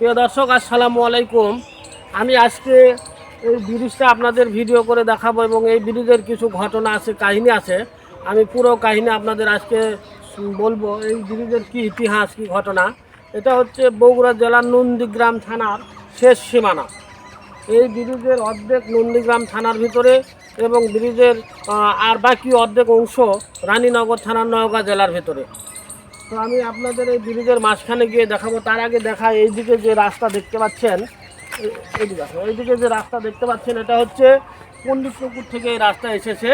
প্রিয় দর্শক, আসসালামু আলাইকুম। আমি আজকে এই ব্রিজটা আপনাদের ভিডিও করে দেখাবো এবং এই ব্রিজের কিছু ঘটনা আছে, কাহিনী আছে। আমি পুরো কাহিনী আপনাদের আজকে বলবো। এই ব্রিজের কি ইতিহাস, কি ঘটনা। এটা হচ্ছে বগুড়া জেলার নন্দীগ্রাম থানার শেষ সীমানা। এই ব্রিজের অর্ধেক নন্দীগ্রাম থানার ভিতরে এবং ব্রিজের আর বাকি অর্ধেক অংশ রানীনগর থানার নওগাঁ জেলার ভিতরে। তো আমি আপনাদের এই ব্রিজের মাঝখানে গিয়ে দেখাবো। তার আগে দেখায় এইদিকে যে রাস্তা দেখতে পাচ্ছেন, এইদিকে যে রাস্তা দেখতে পাচ্ছেন, এটা হচ্ছে পণ্ডিতপুকুর থেকে এই রাস্তা এসেছে।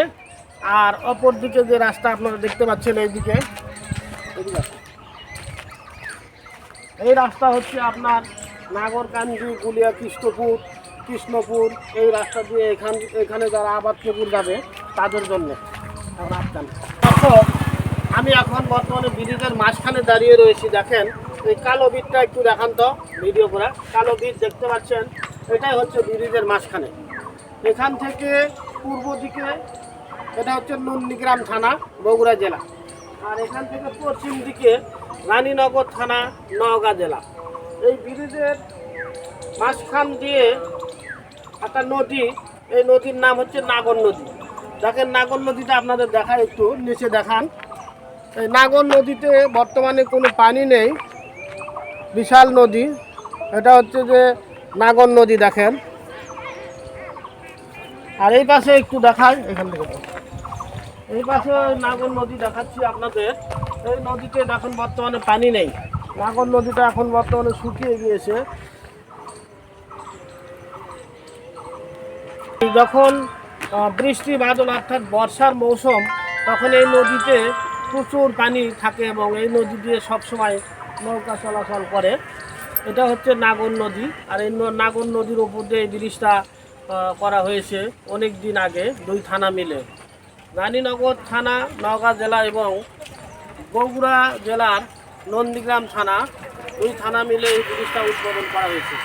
আর অপর দিকে যে রাস্তা আপনারা দেখতে পাচ্ছেন এইদিকে, এই রাস্তা হচ্ছে আপনার নাগরকান্দি, গুলিয়া, কৃষ্ণপুর এই রাস্তা দিয়ে এখানে যারা আবাদ পুকুর যাবে তাদের জন্য রাস্তা। আমি এখন বর্তমানে ব্রিজের মাঝখানে দাঁড়িয়ে রয়েছি। দেখেন এই কালো বিটটা একটু দেখান তো ভিডিও করে। কালো বিট দেখতে পাচ্ছেন, এটাই হচ্ছে ব্রিজের মাঝখানে। এখান থেকে পূর্ব দিকে এটা হচ্ছে নন্দীগ্রাম থানা, বগুড়া জেলা। আর এখান থেকে পশ্চিম দিকে রানীনগর থানা, নওগাঁ জেলা। এই ব্রিজের মাঝখান দিয়ে একটা নদী, এই নদীর নাম হচ্ছে নাগর নদী। দেখেন নাগর নদীটা আপনাদের দেখায়, একটু নিচে দেখান। এই নাগর নদীতে বর্তমানে কোনো পানি নেই, বিশাল নদী। এটা হচ্ছে যে নাগর নদী দেখেন। আর এই পাশে একটু দেখায়, এখান থেকে এই পাশে নাগর নদী দেখাচ্ছি আপনাদের। এই নদীতে এখন বর্তমানে পানি নেই, নাগর নদীটা এখন বর্তমানে শুকিয়ে গিয়েছে। যখন বৃষ্টি বাদল অর্থাৎ বর্ষার মৌসুম, তখন এই নদীতে প্রচুর পানি থাকে এবং এই নদী দিয়ে সবসময় নৌকা চলাচল করে। এটা হচ্ছে নাগর নদী। আর এই নাগর নদীর উপর দিয়ে এই ব্রিজটা করা হয়েছে অনেক দিন আগে, দুই থানা মিলে, রানীনগর থানা নওগাঁ জেলা এবং বগুড়া জেলার নন্দীগ্রাম থানা, দুই থানা মিলে এই ব্রিজটা উদ্বোধন করা হয়েছে।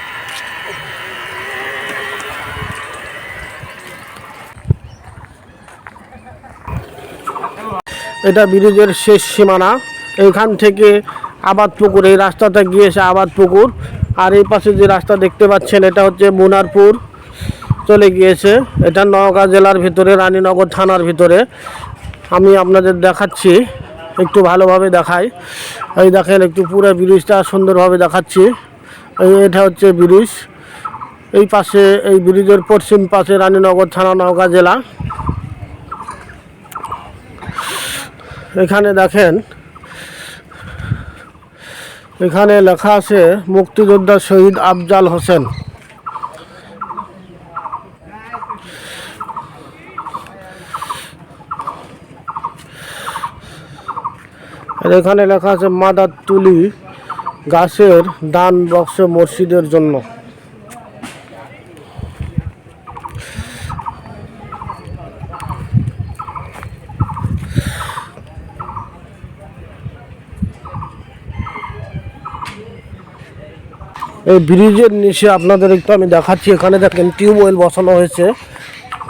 এটা ব্রিজের শেষ সীমানা। এইখান থেকে আবাদপুকুর, এই রাস্তাটা গিয়েছে আবাদপুকুর। আর এই পাশে যে রাস্তা দেখতে পাচ্ছেন, এটা হচ্ছে মুনারপুর চলে গিয়েছে। এটা নওগাঁ জেলার ভিতরে, রানীনগর থানার ভিতরে। আমি আপনাদের দেখাচ্ছি, একটু ভালোভাবে দেখাই। এই দেখেন, একটু পুরো ব্রিজটা সুন্দরভাবে দেখাচ্ছি। এটা হচ্ছে ব্রিজ। এই পাশে, এই ব্রিজের পশ্চিম পাশে রানীনগর থানা, নওগাঁ জেলা। এখানে দেখেন, এখানে লেখা আছে মুক্তিযোদ্ধা শহীদ আফজাল হোসেন। এখানে লেখা আছে মাদার তুলি গাছের দান বক্স মসজিদের জন্য। এই ব্রিজের নিচে আপনাদের একটু আমি দেখাচ্ছি। এখানে দেখেন টিউবওয়েল বসানো হয়েছে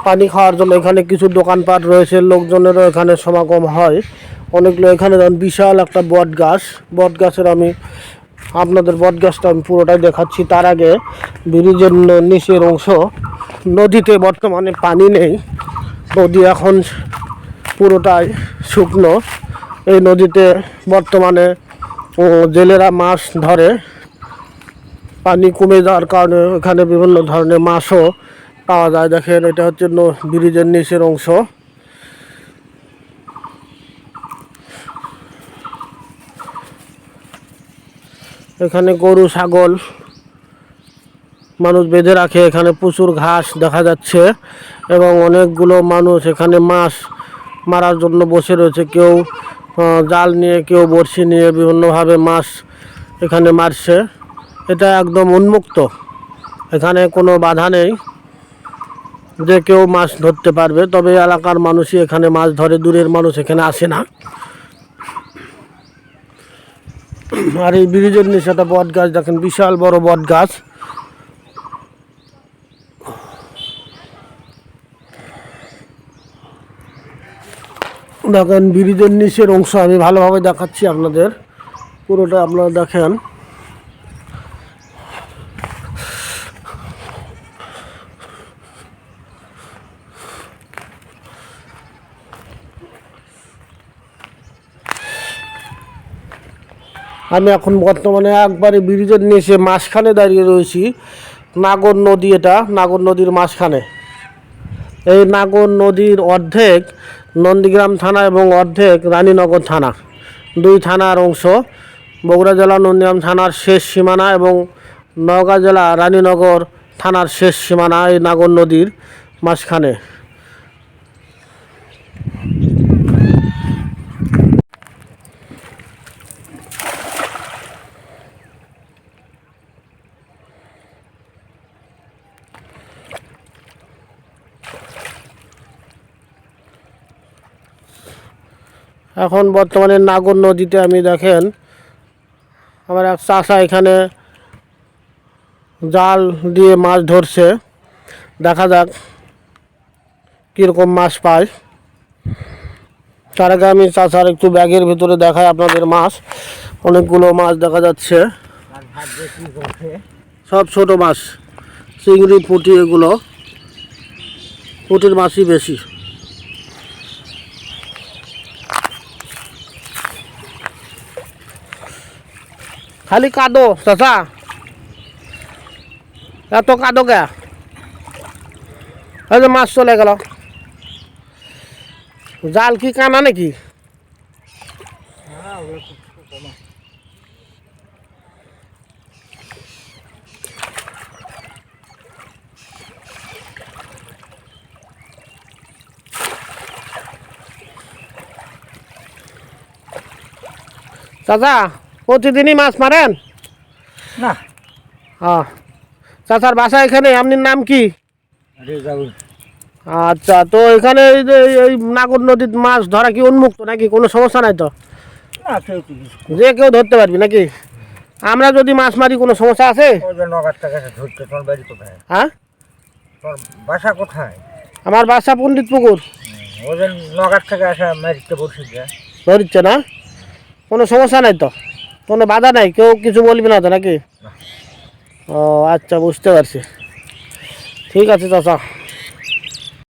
পানি খাওয়ার জন্য। এখানে কিছু দোকানপাট রয়েছে, লোকজনেরও এখানে সমাগম হয় অনেক লোক। এখানে দেখেন বিশাল একটা বট গাছের আমি আপনাদের বট গাছটা আমি পুরোটাই দেখাচ্ছি। তার আগে ব্রিজের নিচের অংশ, নদীতে বর্তমানে পানি নেই, নদী এখন পুরোটাই শুকনো। এই নদীতে বর্তমানে জেলেরা মাছ ধরে, পানি কমে যাওয়ার কারণে এখানে বিভিন্ন ধরনের মাছও পাওয়া যায়। দেখেন, এটা হচ্ছে ব্রিজের নিচের অংশ। এখানে গরু ছাগল মানুষ বেঁধে রাখে। এখানে প্রচুর ঘাস দেখা যাচ্ছে এবং অনেকগুলো মানুষ এখানে মাছ মারার জন্য বসে রয়েছে। কেউ জাল নিয়ে, কেউ বড়শি নিয়ে বিভিন্নভাবে মাছ এখানে মারছে। এটা একদম উন্মুক্ত, এখানে কোনো বাধা নেই যে কেউ মাছ ধরতে পারবে। তবে এলাকার মানুষই এখানে মাছ ধরে, দূরের মানুষ এখানে আসে না। আর এই ব্রিজের নিচে একটা বট গাছ দেখেন, বিশাল বড় বট গাছ। দেখেন ব্রিজের নিচের অংশ আমি ভালোভাবে দেখাচ্ছি আপনাদের, পুরোটা আপনারা দেখেন। আমি এখন বর্তমানে একবারে ব্রিজের নিচে মাঝখানে দাঁড়িয়ে রয়েছি। নাগর নদী, এটা নাগর নদীর মাঝখানে। এই নাগর নদীর অর্ধেক নন্দীগ্রাম থানা এবং অর্ধেক রানীনগর থানা, দুই থানার অংশ। বগুড়া জেলা নন্দীগ্রাম থানার শেষ সীমানা এবং নওগাঁ জেলা রানীনগর থানার শেষ সীমানা এই নাগর নদীর মাঝখানে। এখন বর্তমানে নাগর নদীতে আমি দেখেন আমার এক চাষা এখানে জাল দিয়ে মাছ ধরছে। দেখা যাক কীরকম মাছ পায়। তার আগে আমি চাষার একটু ব্যাগের ভিতরে দেখাই আপনাদের মাছ। অনেকগুলো মাছ দেখা যাচ্ছে, সব ছোট মাছ, চিংড়ি পুঁটি। এগুলো পুঁটির মাছই বেশি। খালি কাদো চাচা, এত কাদো কে? এই যে মাছ চলে গেল। জাল কি কানা নাকি? চাচা প্রতিদিনই মাছ মারেন? না। হ্যাঁ, চাচার বাসা এখানে। আপনার নাম কি? আচ্ছা, তো এখানে এই যে এই নাগর নদীর মাছ ধরা কি উন্মুক্ত নাকি? কোনো সমস্যা নাই তো? যে কেউ ধরতে পারবি নাকি? আমরা যদি মাছ মারি কোনো সমস্যা আছে? হ্যাঁ, বাসা কোথায়? আমার বাসা পণ্ডিত পুকুর। ওদের নগার থেকে আসা মারিতে বলছি, ধরছে না? কোনো সমস্যা নাই তো? কোনো বাধা নাই? কেউ কিছু বলবি না তো নাকি? ও আচ্ছা, বুঝতে পারছি। ঠিক আছে চাচা।